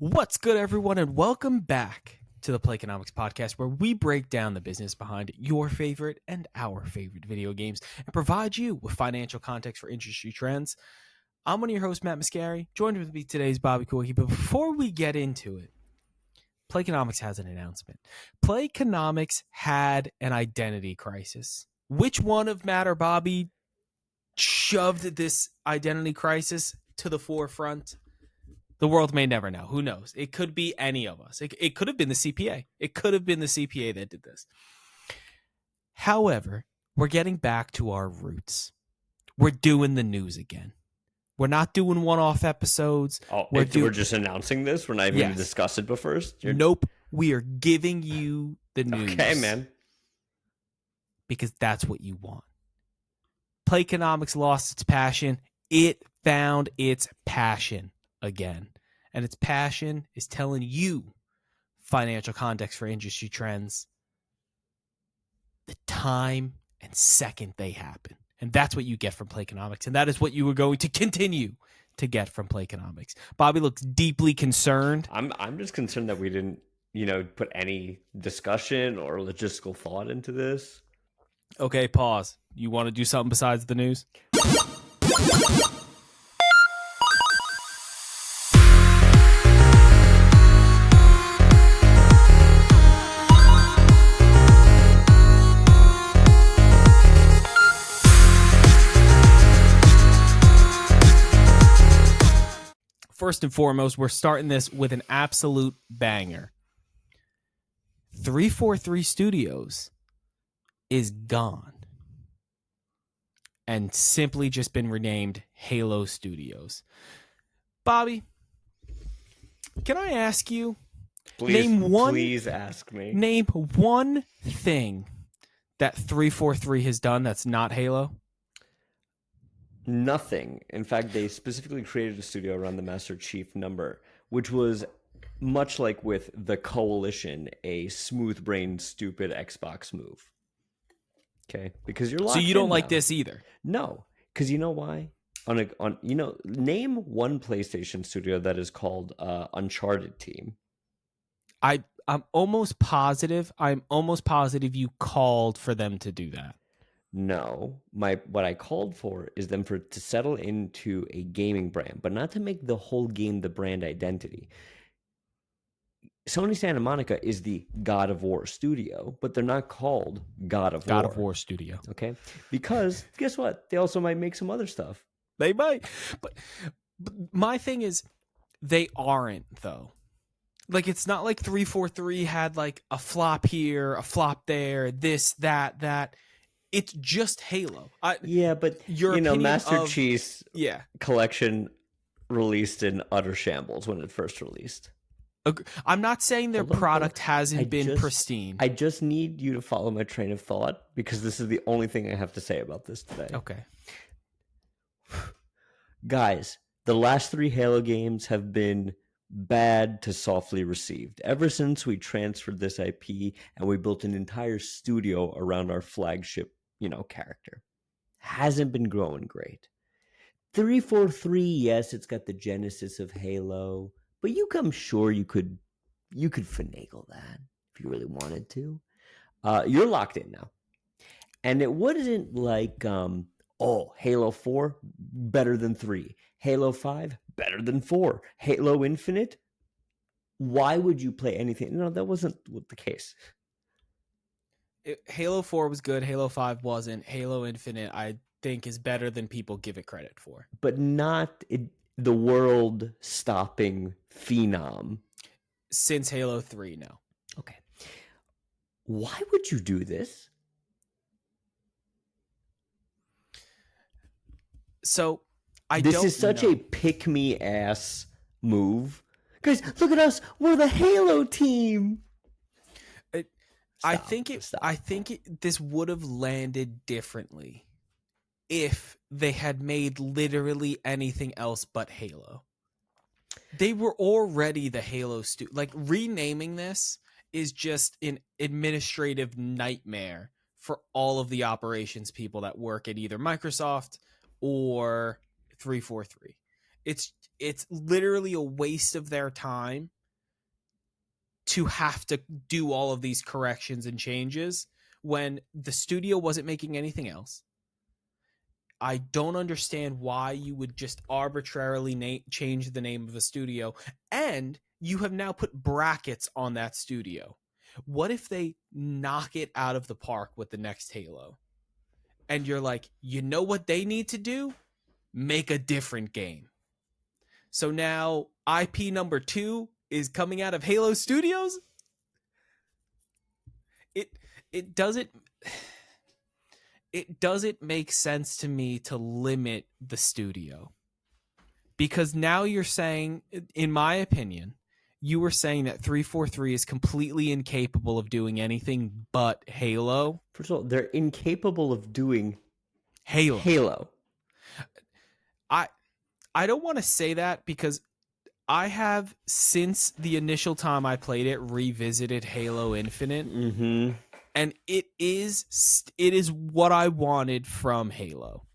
What's good, everyone, and welcome back to the Playconomics podcast, where we break down the business behind your favorite and our favorite video games and provide you with financial context for industry trends. I'm one of your hosts, Matt Mascari. Joined with me today is Bobby Kawecki. But before we get into it, Playconomics has an announcement. Playconomics had an identity crisis. Which one of Matt or Bobby shoved this identity crisis to the forefront? The world may never know. Who knows? It could be any of us. It could have been the CPA. It could have been the CPA that did this. However, we're getting back to our roots. We're doing the news again. We're not doing one-off episodes. Oh, we're just announcing this? We're not even going to discuss it first? Nope. We are giving you the news. Okay, man. Because that's what you want. Playconomics lost its passion. It found its passion again. And its passion is telling you financial context for industry trends, the time and second they happen. And that's what you get from Playconomics. And that is what you are going to continue to get from Playconomics. Bobby looks deeply concerned. I'm just concerned that we didn't, put any discussion or logistical thought into this. Okay, pause. You want to do something besides the news? First and foremost, we're starting this with an absolute banger. 343 Studios is gone and simply just been renamed Halo Studios. Bobby, can I ask you? Please ask me. Name one thing that 343 has done that's not Halo. Nothing. In fact, they specifically created a studio around the Master Chief number, which was much like with the Coalition, a smooth-brained, stupid Xbox move. Okay, because you're locked in. So you don't like now. this either? No, because you know why? Name one PlayStation studio that is called Uncharted Team. I'm almost positive. You called for them to do that. No, what I called for is them to settle into a gaming brand, but not to make the whole game the brand identity. Sony Santa Monica is the God of War studio, but they're not called God of War Studio. Okay, because guess what? They also might make some other stuff. They might, but my thing is, they aren't though. Like, it's not like 343 had like a flop here, a flop there, this, that. It's just Halo. But Master Chief's collection released in utter shambles when it first released. I'm not saying their product hasn't been pristine. I just need you to follow my train of thought, because this is the only thing I have to say about this today. Okay. Guys, the last 3 Halo games have been bad to softly received. Ever since we transferred this IP and we built an entire studio around our flagship character. Hasn't been growing great. 343, yes, it's got the genesis of Halo, but I'm sure you could finagle that if you really wanted to. You're locked in now. And it wasn't like, Halo 4, better than 3. Halo 5, better than 4. Halo Infinite, why would you play anything? No, that wasn't the case. Halo 4 was good. Halo 5 wasn't. Halo Infinite, I think, is better than people give it credit for. But not the world-stopping phenom. Since Halo 3, no. Okay. Why would you do this? So, This is such a pick-me-ass move. Guys, look at us. We're the Halo team. I think this would have landed differently if they had made literally anything else but Halo. They were already the Halo studio. Like, renaming this is just an administrative nightmare for all of the operations people that work at either Microsoft or 343. It's literally a waste of their time to have to do all of these corrections and changes when the studio wasn't making anything else. I don't understand why you would just arbitrarily change the name of a studio, and you have now put brackets on that studio. What if they knock it out of the park with the next Halo? And you're like, you know what they need to do? Make a different game. So now IP number 2 is coming out of Halo Studios? It doesn't make sense to me to limit the studio, because now you're saying, in my opinion, you were saying that 343 is completely incapable of doing anything but Halo. First of all, they're incapable of doing Halo. I don't want to say that, because I have, since the initial time I played it, revisited Halo Infinite. Mm-hmm. And it is what I wanted from Halo.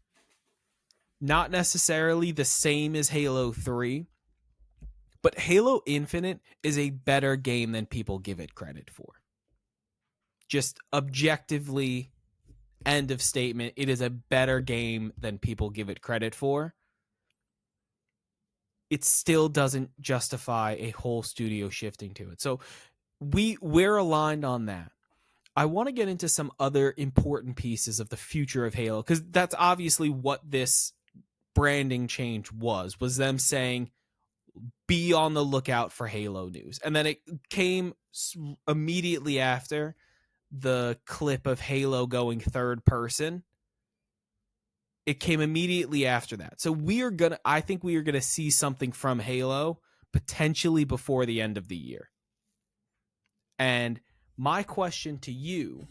Not necessarily the same as Halo 3, but Halo Infinite is a better game than people give it credit for. Just objectively, end of statement, it is a better game than people give it credit for. It still doesn't justify a whole studio shifting to it. So we're aligned on that. I want to get into some other important pieces of the future of Halo, because that's obviously what this branding change was them saying, be on the lookout for Halo news. And then it came immediately after the clip of Halo going third person. It came immediately after that. So I think we are going to see something from Halo potentially before the end of the year. And my question to you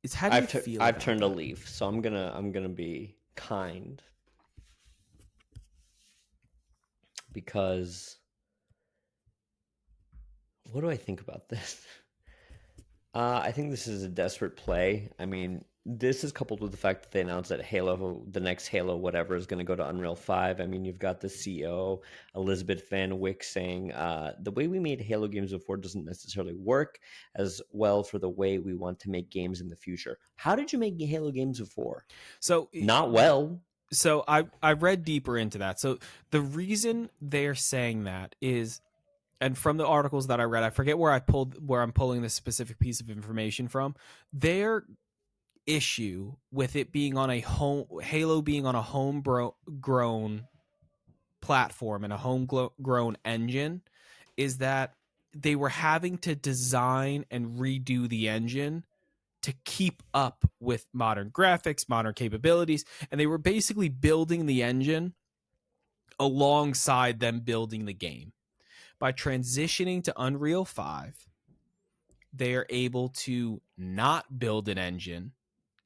is, how do you feel about I've turned that? a leaf, so I'm gonna be kind, because what do I think about this? I think this is a desperate play. I mean, this is coupled with the fact that they announced that Halo, the next Halo, whatever, is going to go to Unreal 5. I mean, you've got the CEO, Elizabeth Van Wyck, saying the way we made Halo games before doesn't necessarily work as well for the way we want to make games in the future. How did you make Halo games before? So not well. So I read deeper into that. So the reason they're saying that is, and from the articles that I read, I forget where I'm pulling this specific piece of information from. Their issue with it being on Halo being on a homegrown platform and a homegrown engine is that they were having to design and redo the engine to keep up with modern graphics, modern capabilities, and they were basically building the engine alongside them building the game. By transitioning to Unreal 5, they are able to not build an engine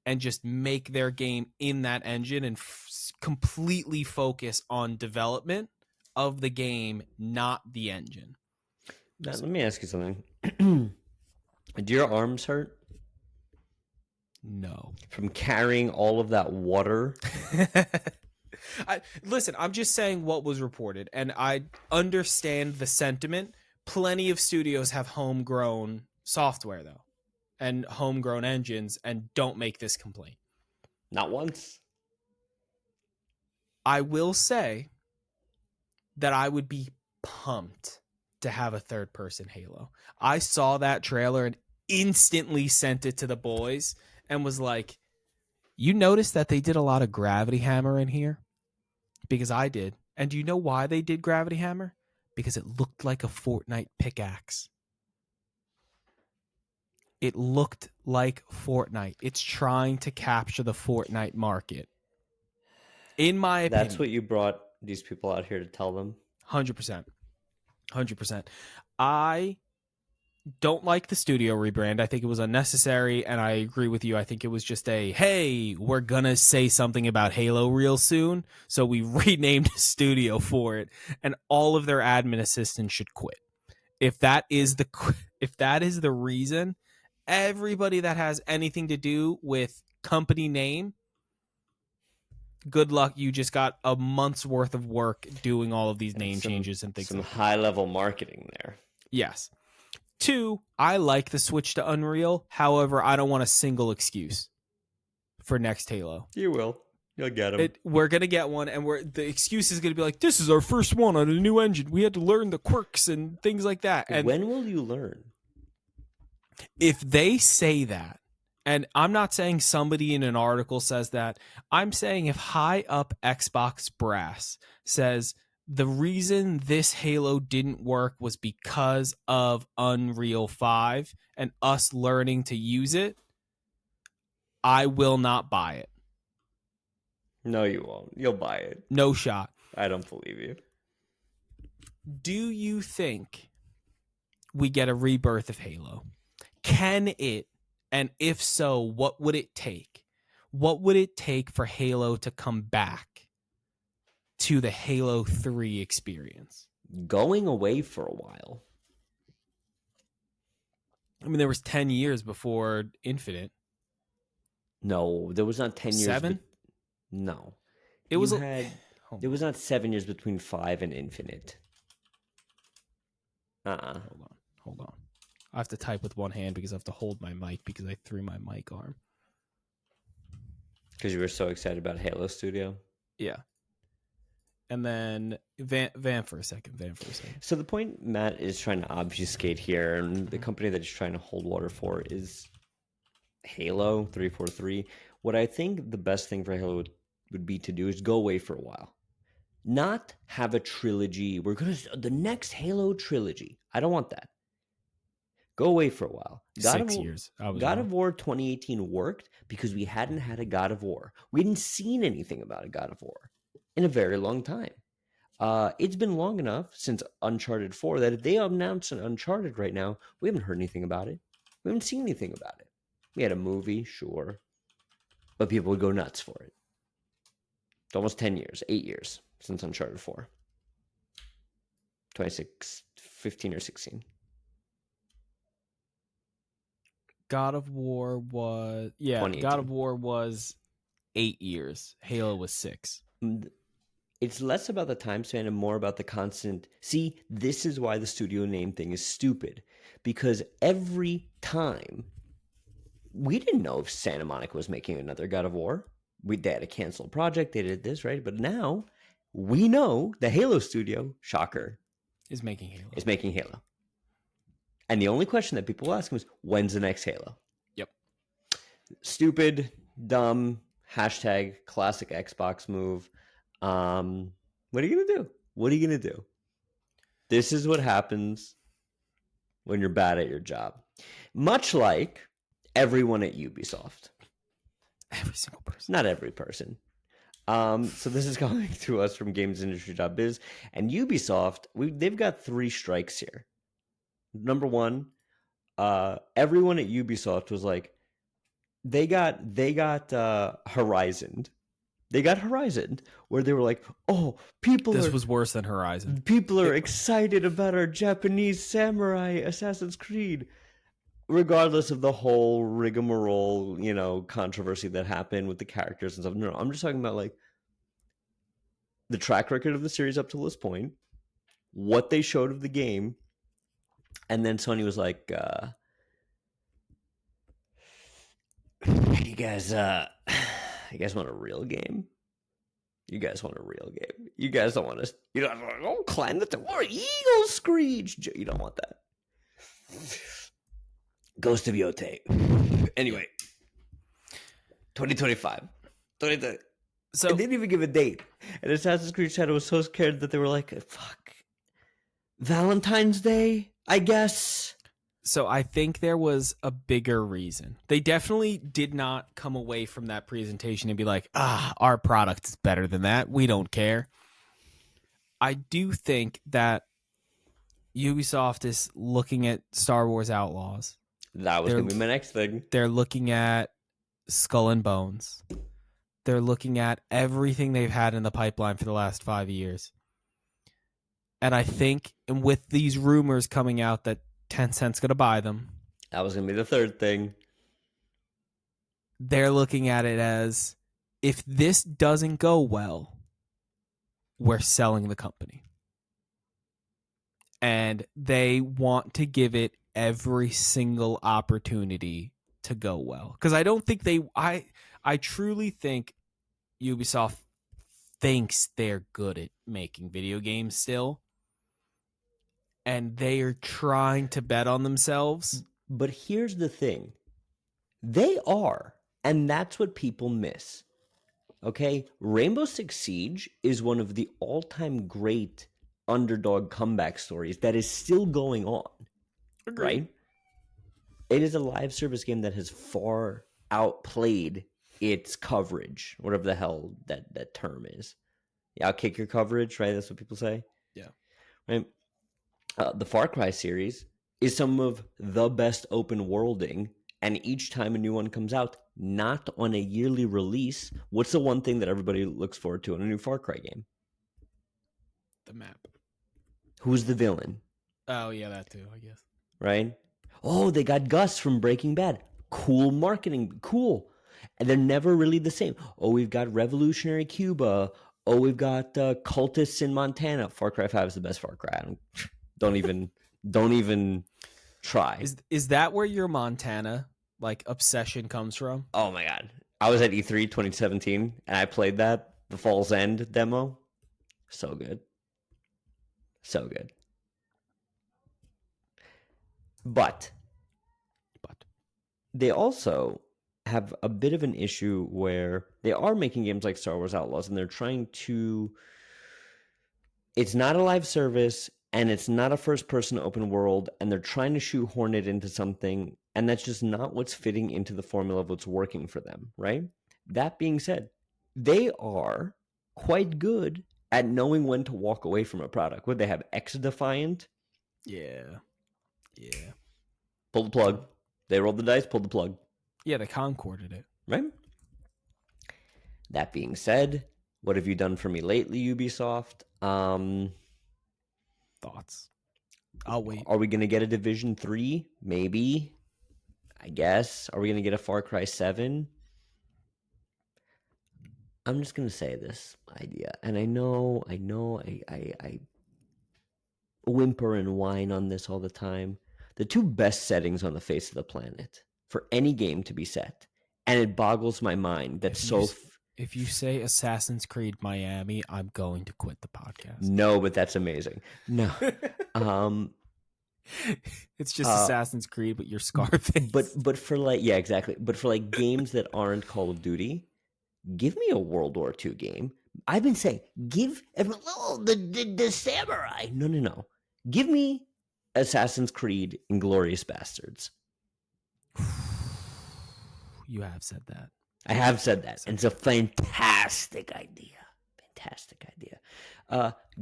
and just make their game in that engine and completely focus on development of the game, not the engine. Now, let me ask you something. Do your arms hurt? No. From carrying all of that water? Listen, I'm just saying what was reported, and I understand the sentiment. Plenty of studios have homegrown software, though, and homegrown engines, and don't make this complaint. Not once. I will say that I would be pumped to have a third-person Halo. I saw that trailer and instantly sent it to the boys and was like, you noticed that they did a lot of Gravity Hammer in here? Because I did. And do you know why they did Gravity Hammer? Because it looked like a Fortnite pickaxe. It looked like Fortnite. It's trying to capture the Fortnite market. In my opinion. That's what you brought these people out here to tell them? 100%. 100%. I don't like the studio rebrand. I think it was unnecessary, and I agree with you. I think it was just a, hey, we're gonna say something about Halo real soon, so we renamed the studio for it, and all of their admin assistants should quit. If that is the reason, everybody that has anything to do with company name, good luck. You just got a month's worth of work doing all of these name changes and things some like that. high-level marketing there. Yes. 2, I like the switch to Unreal. However, I don't want a single excuse for next Halo. You will. You'll get them. We're going to get one, and the excuse is going to be like, this is our first one on a new engine. We had to learn the quirks and things like that. And when will you learn? if they say that, and I'm not saying somebody in an article says that, I'm saying if high up Xbox brass says the reason this Halo didn't work was because of Unreal 5 and us learning to use it, I will not buy it. No, you won't. You'll buy it. No shot. I don't believe you. Do you think we get a rebirth of Halo? Can it? And if so, what would it take? What would it take for Halo to come back to the Halo 3 experience? Going away for a while. I mean, there was 10 years before Infinite. No, there was not 10 years. 7? No. It was there was not 7 years between 5 and Infinite. Hold on. I have to type with one hand because I have to hold my mic because I threw my mic arm. Because you were so excited about Halo Studio? Yeah. And then Van for a second. So the point Matt is trying to obfuscate here, and the company that he's trying to hold water for, is Halo 343. What I think the best thing for Halo would be to do is go away for a while. Not have a trilogy. We're going to the next Halo trilogy. I don't want that. Go away for a while. 6 years. God of War 2018 worked because we hadn't had a God of War. We hadn't seen anything about a God of War in a very long time. It's been long enough since Uncharted 4 that if they announce an Uncharted right now, we haven't heard anything about it. We haven't seen anything about it. We had a movie, sure, but people would go nuts for it. It's almost 10 years, 8 years since Uncharted 4. 15 or 16. God of War was 8 years. Halo was 6. It's less about the time span and more about the constant. See, this is why the studio name thing is stupid. Because every time, we didn't know if Santa Monica was making another God of War. They had a canceled project. They did this, right? But now, we know the Halo studio, shocker, is making Halo. And the only question that people ask him is, when's the next Halo? Yep. Stupid, dumb, hashtag classic Xbox move. What are you going to do? This is what happens when you're bad at your job. Much like everyone at Ubisoft. Every single person. Not every person. So this is coming to us from gamesindustry.biz. And Ubisoft, they've got 3 strikes here. Number one, everyone at Ubisoft was like, they got Horizoned. They got Horizoned, where they were like, oh, This was worse than Horizon. People are excited about our Japanese samurai Assassin's Creed, regardless of the whole rigmarole, controversy that happened with the characters and stuff. No, I'm just talking about like the track record of the series up to this point, what they showed of the game. And then Sony was like, you guys want a real game? You guys want a real game? You guys don't want to, don't climb the tower, eagle screech. You don't want that. Ghost of Yotei. Anyway, 2025. So they didn't even give a date. And Assassin's Creed Shadow was so scared that they were like, fuck, Valentine's Day, I guess. So I think there was a bigger reason. They definitely did not come away from that presentation and be like, our product is better than that. We don't care. I do think that Ubisoft is looking at Star Wars Outlaws. That was going to be my next thing. They're looking at Skull and Bones. They're looking at everything they've had in the pipeline for the last 5 years. And I think with these rumors coming out that Tencent's going to buy them, that was going to be the third thing. They're looking at it as, if this doesn't go well, we're selling the company. And they want to give it every single opportunity to go well. Because I don't think I truly think Ubisoft thinks they're good at making video games still. And they are trying to bet on themselves. But here's the thing. They are. And that's what people miss. Okay? Rainbow Six Siege is one of the all-time great underdog comeback stories that is still going on. Agreed. Right? It is a live service game that has far outplayed its coverage, whatever the hell that term is. Yeah, outkick your coverage, right? That's what people say. Yeah. Right? The Far Cry series is some of the best open worlding, and each time a new one comes out, not on a yearly release, what's the one thing that everybody looks forward to in a new Far Cry game? The map. Who's the villain? Oh, yeah, that too, I guess. Right? Oh, they got Gus from Breaking Bad. Cool marketing. Cool. And they're never really the same. Oh, we've got Revolutionary Cuba. Oh, we've got cultists in Montana. Far Cry 5 is the best Far Cry. Don't even try. Is that where your Montana obsession comes from? Oh my god. I was at E3 2017 and I played that, the Fall's End demo. So good. So good. But they also have a bit of an issue where they are making games like Star Wars Outlaws and they're trying to... It's not a live service and it's not a first-person open world, and they're trying to shoehorn it into something, and that's just not what's fitting into the formula of what's working for them, right? That being said, they are quite good at knowing when to walk away from a product. Would they have X-Defiant? Yeah. Pull the plug. They rolled the dice, pulled the plug. Yeah, they concorded it. Right? That being said, what have you done for me lately, Ubisoft? Thoughts? I'll wait. Are we going to get a Division 3? Maybe. I guess. Are we going to get a Far Cry 7? I'm just going to say this idea. And I know I whimper and whine on this all the time. The two best settings on the face of the planet for any game to be set. And it boggles my mind that if you say Assassin's Creed Miami, I'm going to quit the podcast. No, but that's amazing. No. It's just Assassin's Creed, but you're Scarface. But for yeah, exactly. But for games that aren't Call of Duty, give me a World War II game. I've been saying, give the samurai. No. Give me Assassin's Creed Inglourious Bastards. You have said that. I have said that. And it's a fantastic idea.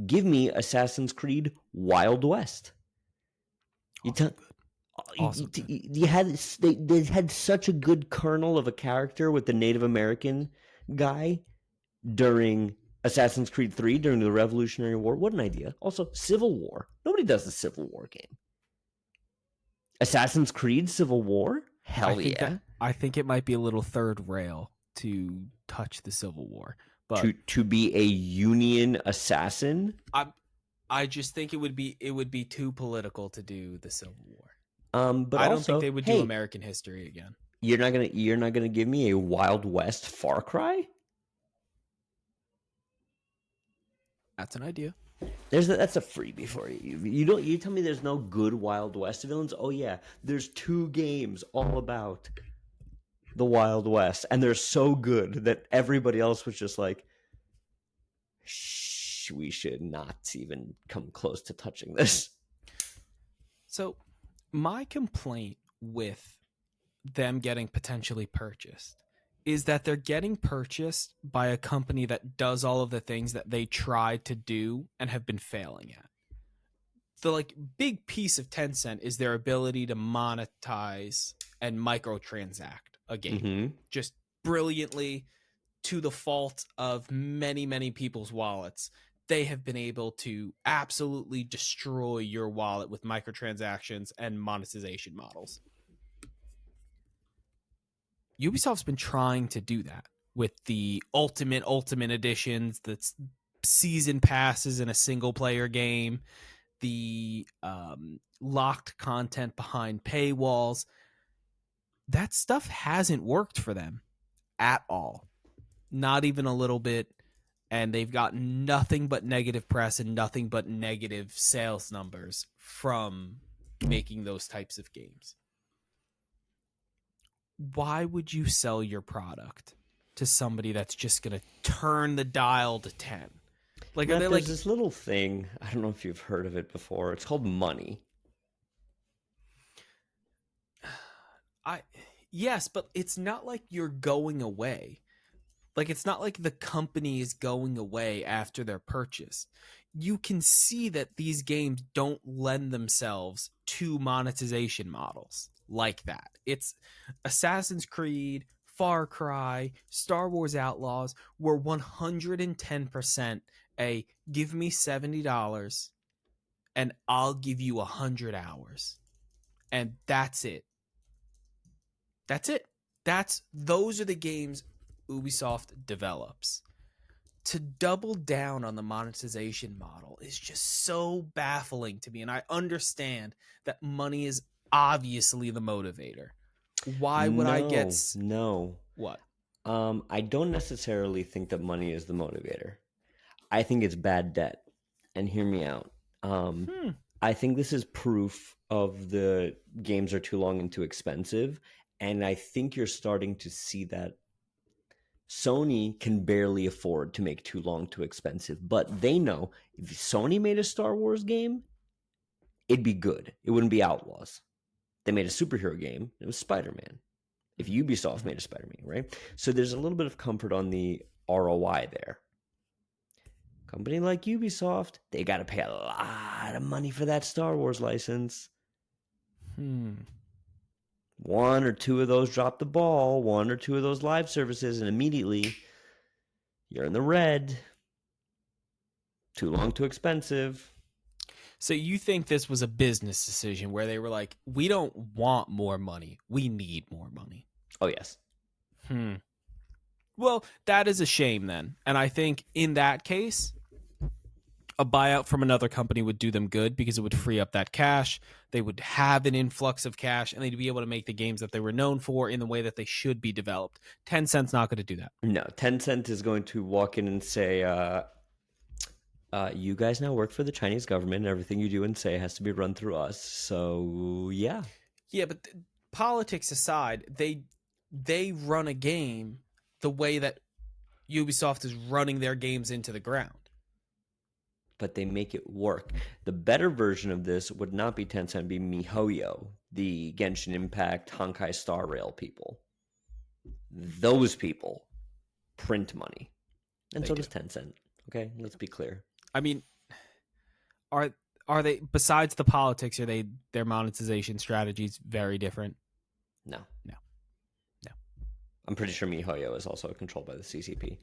Give me Assassin's Creed Wild West. They had such a good kernel of a character with the Native American guy during Assassin's Creed 3 during the Revolutionary War. What an idea. Also, Civil War. Nobody does a Civil War game. Assassin's Creed Civil War? Hell yeah. I think it might be a little third rail to touch the Civil War. But to be a Union assassin? I just think it would be too political to do the Civil War. But I don't also, think they would do American history again. You're not gonna give me a Wild West Far Cry? That's an idea. That's a freebie for you. You tell me there's no good Wild West villains. Oh yeah, there's 2 games all about the Wild West, and they're so good that everybody else was just like, shh, we should not even come close to touching this. So my complaint with them getting potentially purchased is that they're getting purchased by a company that does all of the things that they tried to do and have been failing at. the big piece of Tencent is their ability to monetize and microtransact a game Mm-hmm. just brilliantly, to the fault of many, many people's wallets. They have been able to absolutely destroy your wallet with microtransactions and monetization models. Ubisoft's been trying to do that with the ultimate editions, that's season passes in a single player game, the locked content behind paywalls. That stuff hasn't worked for them at all. Not even a little bit. And they've got nothing but negative press and nothing but negative sales numbers from making those types of games. Why would you sell your product to somebody that's just going to turn the dial to 10? Like, Matt, are they there's this little thing, I don't know if you've heard of it before. It's called money. Yes, but it's not like you're going away. Like, it's not like the company is going away after their purchase. You can see that these games don't lend themselves to monetization models like that. It's Assassin's Creed, Far Cry, Star Wars Outlaws were 110% a give me $70 and I'll give you 100 hours. And that's it. That's it. Those are the games Ubisoft develops. To double down on the monetization model is just so baffling to me, and I understand that money is obviously the motivator. Why would I get No. what? I don't necessarily think that money is the motivator. I think it's bad debt. And hear me out. I think this is proof of the games are too long and too expensive. And I think you're starting to see that Sony can barely afford to make too long, too expensive. But they know if Sony made a Star Wars game, it'd be good. It wouldn't be Outlaws. They made a superhero game. It was Spider-Man. If Ubisoft made a Spider-Man, right? So there's a little bit of comfort on the ROI there. Company like Ubisoft, they got to pay a lot of money for that Star Wars license. One or two of those drop the ball, one or two of those live services, and immediately you're in the red. Too long, too expensive. So you think this was a business decision where they were like, we don't want more money, we need more money? Oh, yes. Well, that is a shame then. And I think in that case, a buyout from another company would do them good because it would free up that cash. They would have an influx of cash and they'd be able to make the games that they were known for in the way that they should be developed. Tencent's not going to do that. No, Tencent is going to walk in and say, you guys now work for the Chinese government and everything you do and say has to be run through us. So, yeah. Yeah, but politics aside, they run a game the way that Ubisoft is running their games into the ground. But they make it work. The better version of this would not be Tencent, it'd be MiHoYo, the Genshin Impact, Honkai Star Rail people. Those people print money. And so does Tencent. Okay, let's be clear. I mean, are they, besides the politics, are their monetization strategies very different? No. I'm pretty sure MiHoYo is also controlled by the CCP.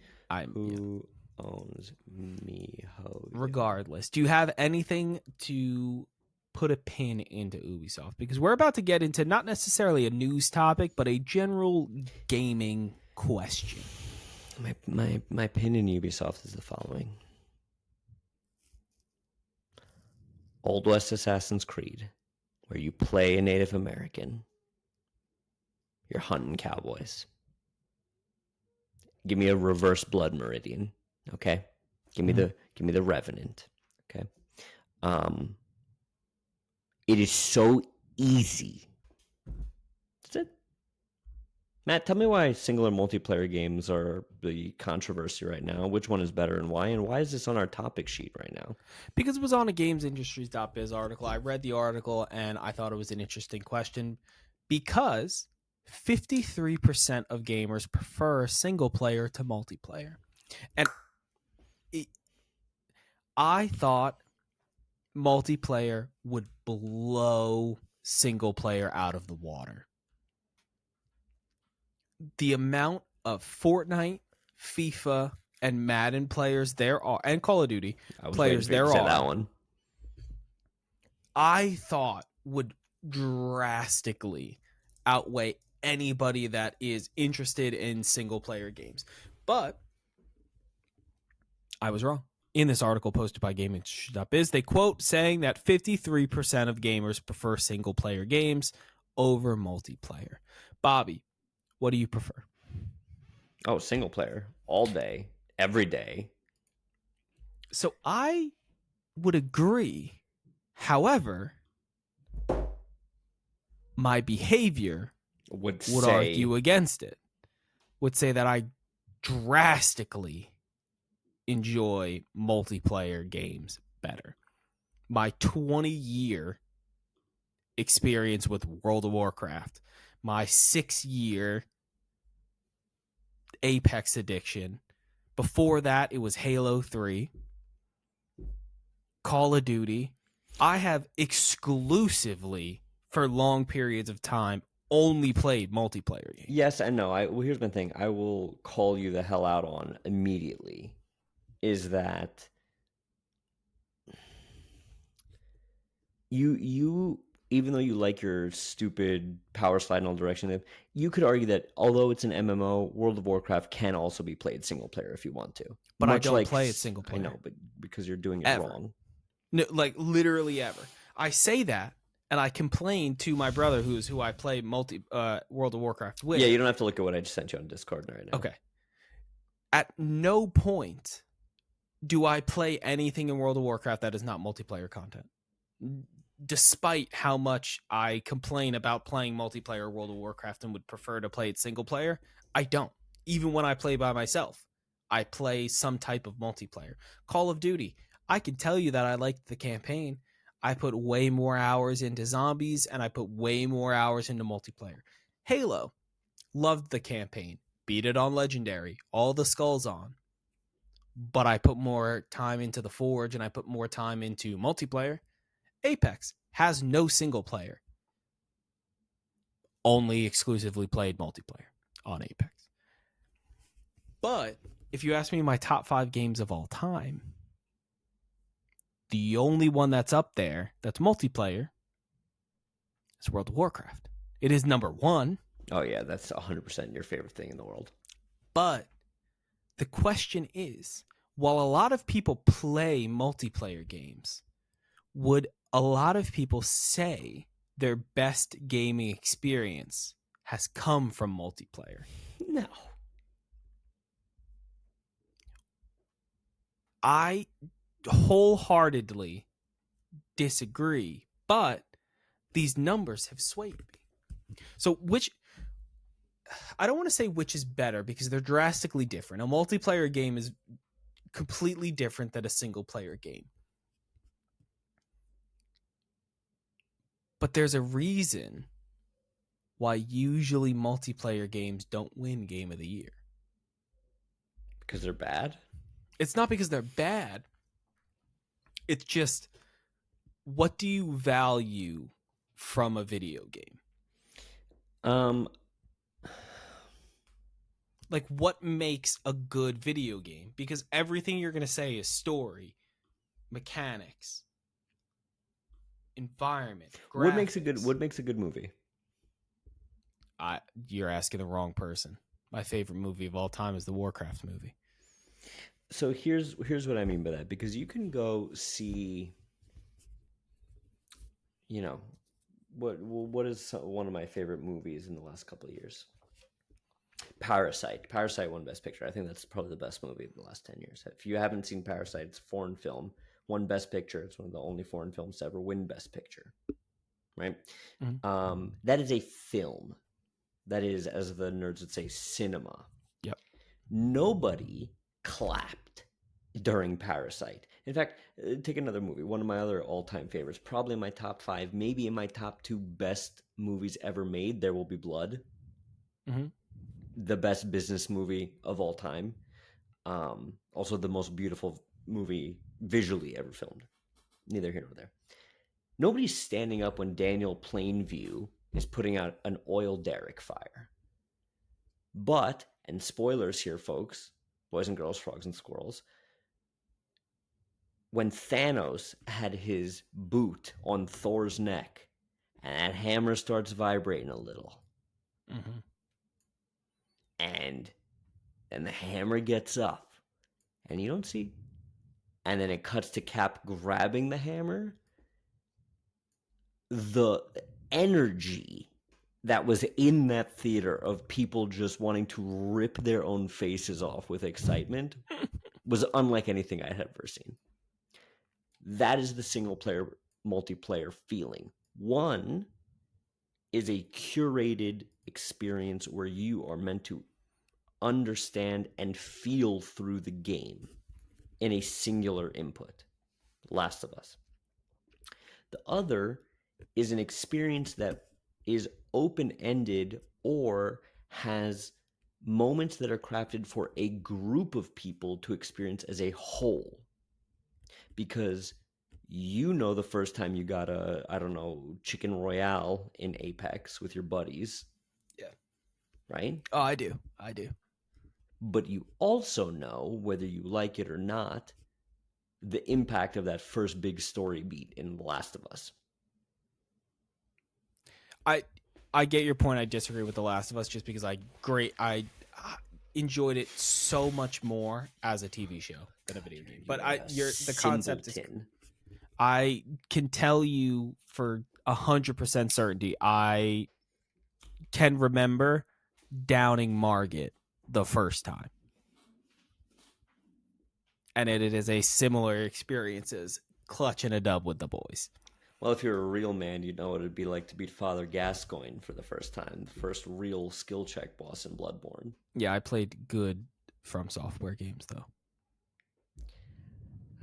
Who owns MiHoYo? Regardless, do you have anything to put a pin into Ubisoft? Because we're about to get into not necessarily a news topic, but a general gaming question. My pin in Ubisoft is the following. Old West Assassin's Creed, where you play a Native American. You're hunting cowboys. Give me a reverse Blood Meridian, okay? Give me the Revenant, okay? It is so easy. That's it. Matt, tell me why single and multiplayer games are the controversy right now. Which one is better and why? And why is this on our topic sheet right now? Because it was on a gamesindustries.biz article. I read the article and I thought it was an interesting question because 53% of gamers prefer single player to multiplayer. And I thought multiplayer would blow single player out of the water. The amount of Fortnite, FIFA, and Madden players there are, and Call of Duty I was waiting players for you to there say that are, one. I thought would drastically outweigh anybody that is interested in single player games. But I was wrong. In this article posted by gaming.biz, they quote saying that 53% of gamers prefer single player games over multiplayer. Bobby, what do you prefer? Oh, single player all day, every day. So I would agree. However, my behavior Would would say argue against it. Would say that I drastically enjoy multiplayer games better. My 20-year experience with World of Warcraft, my 6-year Apex addiction. Before that, it was Halo 3, Call of Duty. I have exclusively, for long periods of time, only played multiplayer games. yes and no. Well, here's my thing. I will call you the hell out on immediately. Is that you even though you like your stupid power slide in all directions, you could argue that although it's an MMO, World of Warcraft can also be played single player if you want to. But I Much don't like play it single player. I know, but because you're doing it Ever. wrong. No, like literally ever. I say that, and I complain to my brother, who I play World of Warcraft with. Yeah, you don't have to look at what I just sent you on Discord right now. Okay. At no point do I play anything in World of Warcraft that is not multiplayer content. Despite how much I complain about playing multiplayer World of Warcraft and would prefer to play it single player, I don't. Even when I play by myself, I play some type of multiplayer. Call of Duty, I can tell you that I liked the campaign. I put way more hours into zombies and I put way more hours into multiplayer. Halo, loved the campaign. Beat it on Legendary, all the skulls on. But I put more time into the Forge and I put more time into multiplayer. Apex has no single player. Only exclusively played multiplayer on Apex. But if you ask me my top 5 games of all time, the only one that's up there that's multiplayer is World of Warcraft. It is number 1. Oh yeah, that's 100% your favorite thing in the world. But the question is, while a lot of people play multiplayer games, would a lot of people say their best gaming experience has come from multiplayer? No. I wholeheartedly disagree, but these numbers have swayed me. So I don't want to say which is better because they're drastically different. A multiplayer game is completely different than a single player game. But there's a reason why usually multiplayer games don't win Game of the Year. Because they're bad? It's not because they're bad. It's just, what do you value from a video game? Like, what makes a good video game? Because everything you're going to say is story, mechanics, environment, graphics. What makes a good movie? You're asking the wrong person. My favorite movie of all time is the Warcraft movie. So here's what I mean by that, because you can go see, what is one of my favorite movies in the last couple of years? Parasite. Parasite won Best Picture. I think that's probably the best movie of the last 10 years. If you haven't seen Parasite, it's a foreign film. Won Best Picture. It's one of the only foreign films to ever win Best Picture. Right? Mm-hmm. That is a film. That is, as the nerds would say, cinema. Yep. Nobody clapped during Parasite. In fact, take another movie. One of my other all-time favorites, probably in my top 5, maybe in my top 2 best movies ever made, There Will Be Blood. Mm-hmm. The best business movie of all time. Also the most beautiful movie visually ever filmed. neither here nor there. Nobody's standing up when Daniel Plainview is putting out an oil derrick fire. But, and spoilers here, folks, boys and girls, frogs and squirrels, when Thanos had his boot on Thor's neck and that hammer starts vibrating a little, and then the hammer gets up and you don't see, and then it cuts to Cap grabbing the hammer, the energy that was in that theater of people just wanting to rip their own faces off with excitement was unlike anything I had ever seen. That is the single player multiplayer feeling. One is a curated experience where you are meant to understand and feel through the game in a singular input. Last of Us. The other is an experience that is open-ended or has moments that are crafted for a group of people to experience as a whole. Because you know the first time you got a, I don't know, Chicken Royale in Apex with your buddies. Yeah. Right? Oh, I do. But you also know, whether you like it or not, the impact of that first big story beat in The Last of Us. I get your point. I disagree with The Last of Us just because I enjoyed it so much more as a TV show than a video game. But the concept is, I can tell you for 100% certainty, I can remember downing Margit the first time. And it is a similar experience as clutching a dub with the boys. Well, if you're a real man, you know what it'd be like to beat Father Gascoigne for the first time. The first real skill check boss in Bloodborne. Yeah, I played good From Software games, though.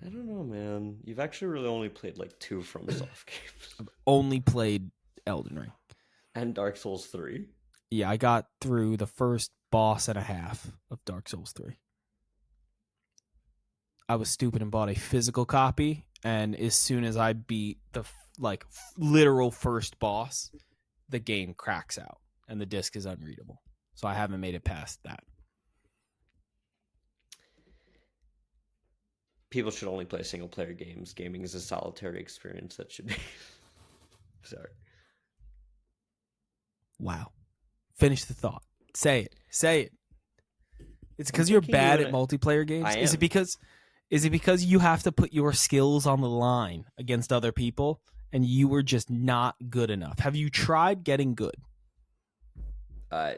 I don't know, man. You've actually really only played like 2 From Soft games. I've only played Elden Ring. And Dark Souls 3. Yeah, I got through the first boss and a half of Dark Souls 3. I was stupid and bought a physical copy, and as soon as I beat the literal first boss, the game cracks out and the disc is unreadable. So I haven't made it past that. People should only play single player games. Gaming is a solitary experience that should be. Sorry. Wow. Finish the thought. Say it. It's because you're bad at multiplayer games? I am. Is it because you have to put your skills on the line against other people and you were just not good enough? Have you tried getting good?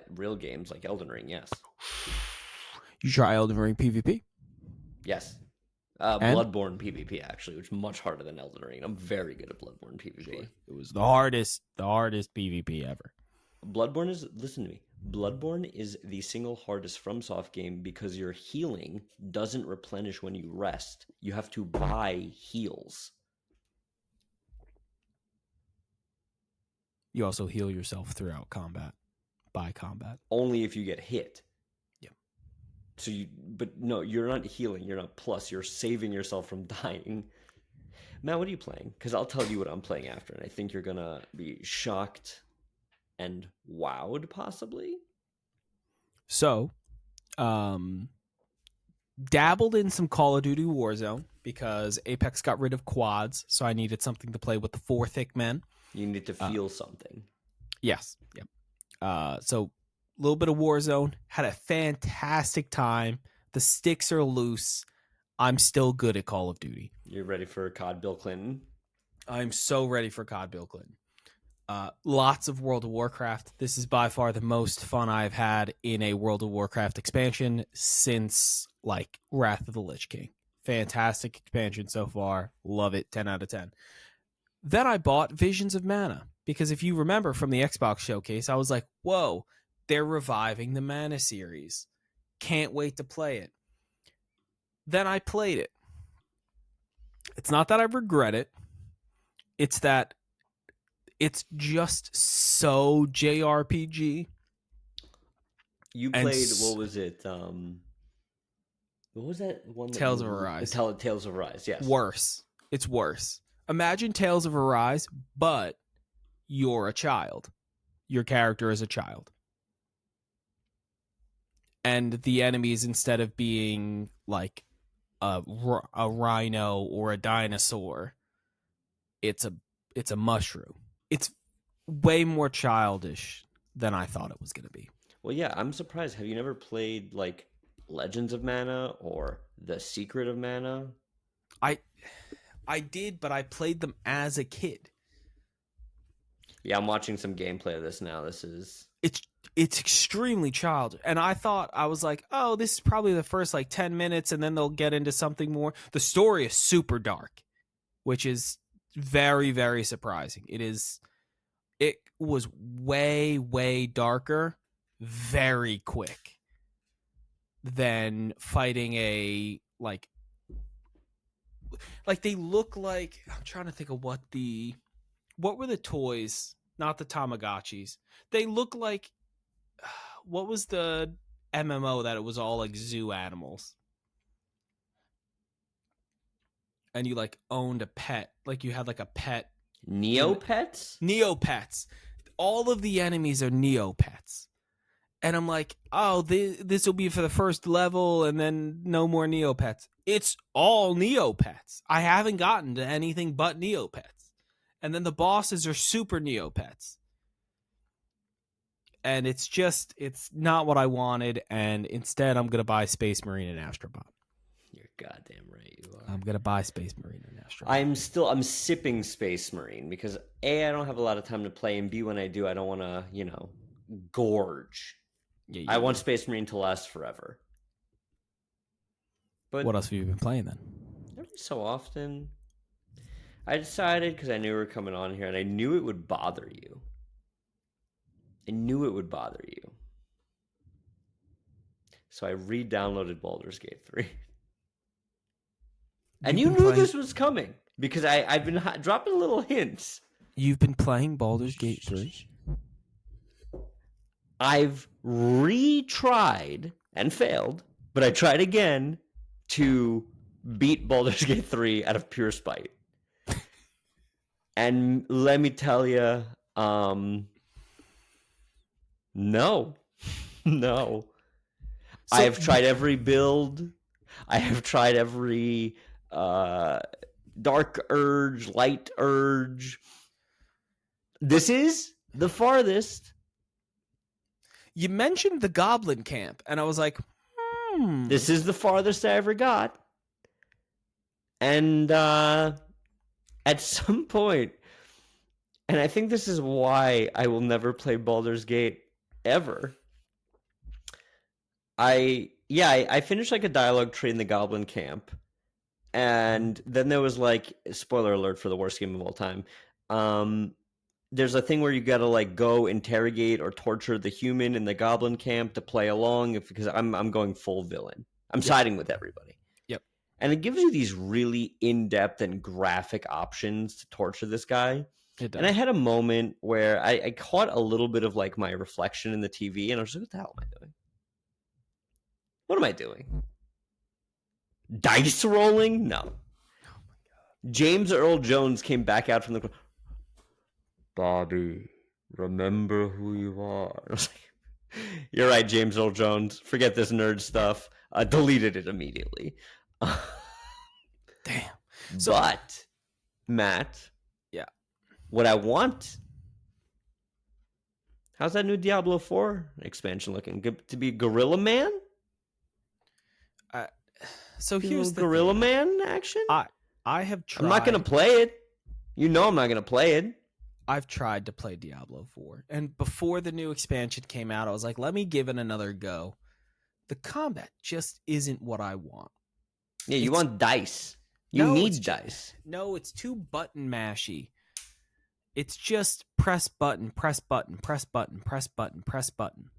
Real games like Elden Ring, yes. You try Elden Ring PvP? Yes. Bloodborne PvP, actually, which is much harder than Elden Ring. I'm very good at Bloodborne PvP. Sure. It was the hardest PvP ever. Bloodborne is, listen to me, Bloodborne is the single hardest FromSoft game because your healing doesn't replenish when you rest. You have to buy heals. You also heal yourself throughout combat, by combat. Only if you get hit. Yeah. So but no, you're not healing. You're not plus. You're saving yourself from dying. Matt, what are you playing? Because I'll tell you what I'm playing after, and I think you're going to be shocked and wowed, possibly. So, dabbled in some Call of Duty Warzone because Apex got rid of quads, so I needed something to play with the 4 thick men. You need to feel something. Yes. Yep. So, a little bit of Warzone. Had a fantastic time. The sticks are loose. I'm still good at Call of Duty. You're ready for COD Bill Clinton? I'm so ready for COD Bill Clinton. Lots of World of Warcraft. This is by far the most fun I've had in a World of Warcraft expansion since Wrath of the Lich King. Fantastic expansion so far. Love it. 10 out of 10. Then I bought Visions of Mana because if you remember from the Xbox showcase, I was like, whoa, they're reviving the Mana series. Can't wait to play it. Then I played it. It's not that I regret it. It's that it's just so JRPG. You played, what was it? What was that one? Tales of Arise. Tales of Arise, yes. Worse. It's worse. Imagine Tales of Arise, but you're a child. Your character is a child. And the enemies, instead of being like a rhino or a dinosaur, it's a mushroom. It's way more childish than I thought it was going to be. Well, yeah, I'm surprised. Have you never played like Legends of Mana or The Secret of Mana? I did, but I played them as a kid. Yeah, I'm watching some gameplay of this now. It's extremely childish, and I was like, oh, this is probably the first like 10 minutes, and then they'll get into something more. The story is super dark, which is very, very surprising. It was way, way darker very quick than fighting a like they look like. I'm trying to think of what were the toys, not the Tamagotchis. They look like, what was the MMO that it was all like zoo animals? And you like owned a pet, like you had like a pet. Neopets? Neopets. All of the enemies are Neopets. And I'm like, oh, this will be for the first level and then no more Neopets. It's all Neopets. I haven't gotten to anything but Neopets. And then the bosses are super Neopets. And it's not what I wanted. And instead, I'm going to buy Space Marine and Astrobot. You're goddamn right you are. I'm going to buy Space Marine and Astrobot. I'm sipping Space Marine because A, I don't have a lot of time to play, and B, when I do, I don't want to, gorge. Yeah, I want Space Marine to last forever. But what else have you been playing then? Every so often, I decided, because I knew we were coming on here, and I knew it would bother you. So I re-downloaded Baldur's Gate 3. And you knew this was coming, because I've been dropping little hints. You've been playing Baldur's Gate 3? I've retried and failed, but I tried again to beat Baldur's Gate 3 out of pure spite. And let me tell you, no. So, I have tried every build. I have tried every dark urge, light urge. This is the farthest. You mentioned the Goblin Camp, and I was like, This is the farthest I ever got. And at some point, and I think this is why I will never play Baldur's Gate ever. I finished like a dialogue tree in the Goblin Camp. And then there was like, spoiler alert for the worst game of all time. There's a thing where you gotta like go interrogate or torture the human in the Goblin Camp to play along, because I'm going full villain. I'm siding with everybody. Yep. And it gives you these really in-depth and graphic options to torture this guy. It does. And I had a moment where I caught a little bit of like my reflection in the TV, and I was like, what the hell am I doing? What am I doing? Dice rolling? No. Oh my God. James Earl Jones came back out from the... Bobby, remember who you are. I was like, you're right, James Earl Jones. Forget this nerd stuff. Deleted it immediately. Damn. But, Matt. Yeah. What I want... How's that new Diablo 4 expansion looking? To be Gorilla Man? So here's the Gorilla Man action? I have tried... I'm not going to play it. You know I'm not going to play it. I've tried to play Diablo 4. And before the new expansion came out, I was like, let me give it another go. The combat just isn't what I want. Yeah, you want dice. You need dice. No, it's too button mashy. It's just press button, press button, press button, press button, press button.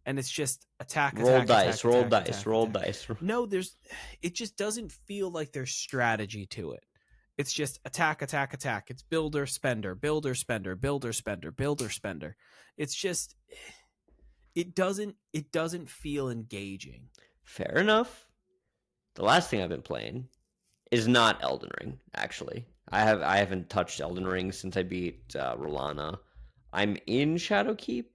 And it's just attack, roll attack, dice, attack, roll attack, dice, attack, roll attack. dice. No, it just doesn't feel like there's strategy to it. It's just attack, attack, attack. It's builder, spender, builder, spender, builder, spender, builder, spender. It's just, it doesn't feel engaging. Fair enough. The last thing I've been playing is not Elden Ring, actually. I haven't touched Elden Ring since I beat Rolana. I'm in Shadowkeep.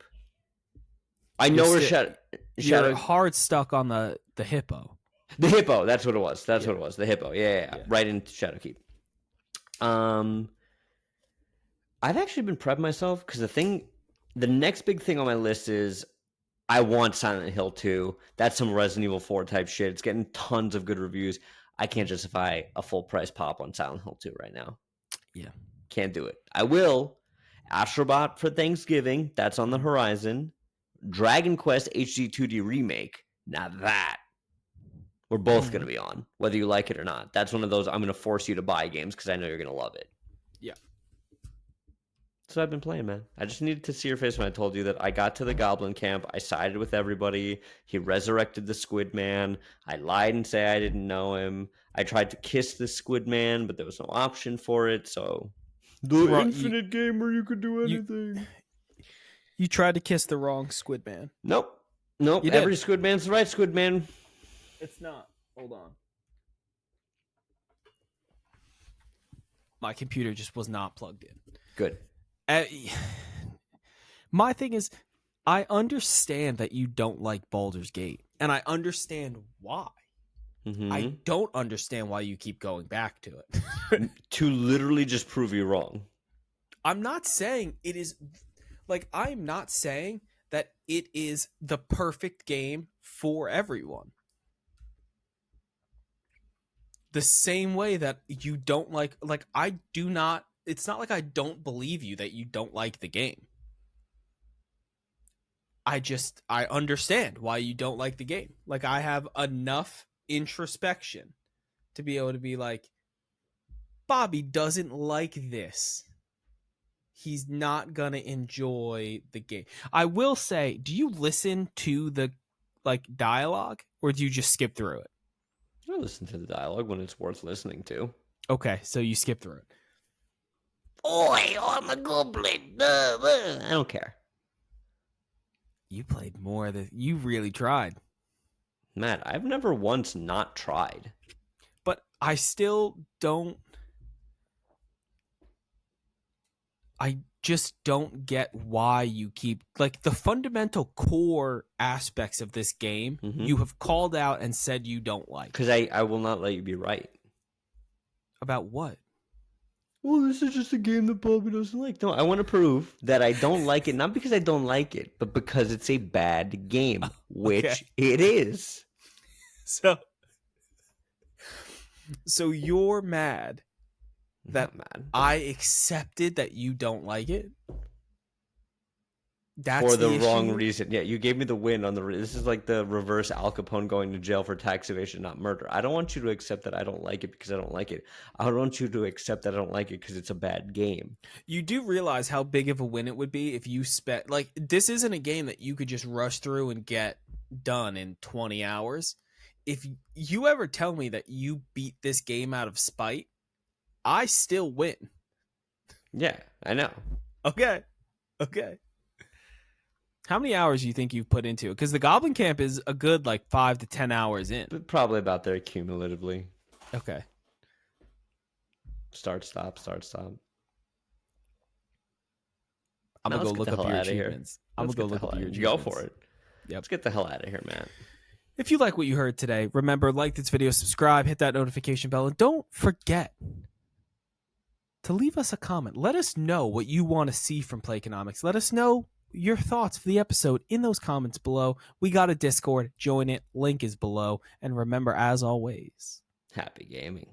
I know where You're hard stuck on the hippo. The hippo. That's what it was. That's Yeah. what it was. The hippo. Yeah. Right into Shadowkeep. I've actually been prepping myself because the next big thing on my list is I want Silent Hill 2. That's some Resident Evil 4 type shit. It's getting tons of good reviews. I can't justify a full price pop on Silent Hill 2 right now. Yeah. Can't do it. I will. Astrobot for Thanksgiving. That's on the horizon. Dragon Quest HD 2D Remake. Now that we're both going to be on, whether you like it or not. That's one of those I'm going to force you to buy games because I know you're going to love it. Yeah. So I've been playing, man. I just needed to see your face when I told you that I got to the Goblin Camp. I sided with everybody. He resurrected the Squid Man. I lied and say I didn't know him. I tried to kiss the Squid Man, but there was no option for it. So the infinite game where you could do anything. You tried to kiss the wrong Squid Man. Nope. Every Squid Man's the right Squid Man. It's not. Hold on. My computer just was not plugged in. Good. My thing is, I understand that you don't like Baldur's Gate, and I understand why. Mm-hmm. I don't understand why you keep going back to it. To literally just prove you wrong. I'm not saying it is... I'm not saying that it is the perfect game for everyone. The same way that you don't I do not... It's not like I don't believe you that you don't like the game. I understand why you don't like the game. I have enough introspection to be able to be like, Bobby doesn't like this. He's not going to enjoy the game. I will say, do you listen to the dialogue, or do you just skip through it? I listen to the dialogue when it's worth listening to. Okay, so you skip through it. Oi, I'm a goblin. I don't care. You played more than you really tried. Matt, I've never once not tried. But I still don't... I just don't get why you keep... the fundamental core aspects of this game, you have called out and said you don't like. Because I will not let you be right. About what? Well, this is just a game that Bobby doesn't like. No, I want to prove that I don't like it, not because I don't like it, but because it's a bad game, which it is. So you're mad that I accepted that you don't like it? That's for the wrong reason. Yeah, you gave me the win on this is like the reverse Al Capone going to jail for tax evasion, not murder. I don't want you to accept that I don't like it because I don't like it. I don't want you to accept that I don't like it because it's a bad game. You do realize how big of a win it would be if you spent... this isn't a game that you could just rush through and get done in 20 hours. If you ever tell me that you beat this game out of spite, I still win. Yeah, I know. Okay. How many hours do you think you've put into it? Because the Goblin Camp is a good 5 to 10 hours in. Probably about there cumulatively. Okay. Start, stop. I'm going to go look up your achievements. I'm going to go look up your achievements. Go for it. Yep. Let's get the hell out of here, man. If you like what you heard today, remember, like this video, subscribe, hit that notification bell, and don't forget to leave us a comment. Let us know what you want to see from Playconomics. Let us know your thoughts for the episode in those comments below. We got a Discord. Join it. Link is below. And remember, as always, happy gaming.